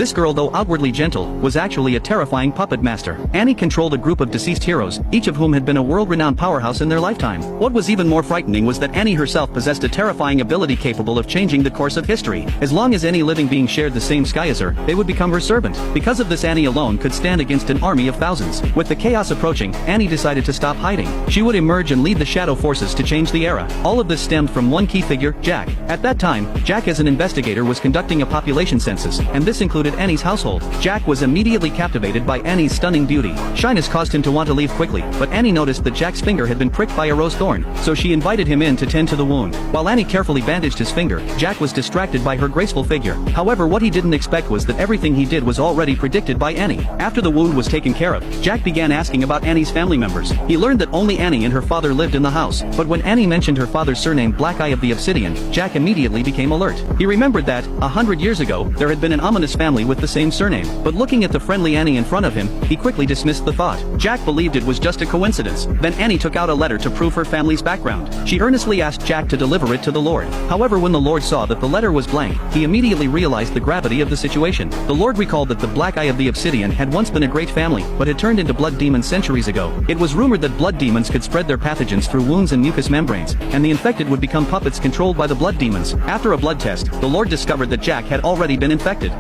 This girl, though outwardly gentle, was actually a terrifying puppet master. Annie controlled a group of deceased heroes, each of whom had been a world-renowned powerhouse in their lifetime. What was even more frightening was that Annie herself possessed a terrifying ability capable of changing the course of history. As long as any living being shared the same sky as her, they would become her servant. Because of this, Annie alone could stand against an army of thousands. With the chaos approaching, Annie decided to stop hiding. She would emerge and lead the shadow forces to change the era. All of this stemmed from one key figure, Jack. At that time, Jack as an investigator was conducting a population census, and this included Annie's household. Jack was immediately captivated by Annie's stunning beauty. Shyness caused him to want to leave quickly, but Annie noticed that Jack's finger had been pricked by a rose thorn, so she invited him in to tend to the wound. While Annie carefully bandaged his finger, Jack was distracted by her graceful figure. However, what he didn't expect was that everything he did was already predicted by Annie. After the wound was taken care of, Jack began asking about Annie's family members. He learned that only Annie and her father lived in the house, but when Annie mentioned her father's surname Black Eye of the Obsidian, Jack immediately became alert. He remembered that, 100 years ago, there had been an ominous family with the same surname, but looking at the friendly Annie in front of him, he quickly dismissed the thought. Jack believed it was just a coincidence. Then Annie took out a letter to prove her family's background. She earnestly asked Jack to deliver it to the Lord. However, when the Lord saw that the letter was blank, he immediately realized the gravity of the situation. The Lord recalled that the Black Eye of the Obsidian had once been a great family, but had turned into blood demons centuries ago. It was rumored that blood demons could spread their pathogens through wounds and mucous membranes, and the infected would become puppets controlled by the blood demons. After a blood test, the Lord discovered that Jack had already been infected.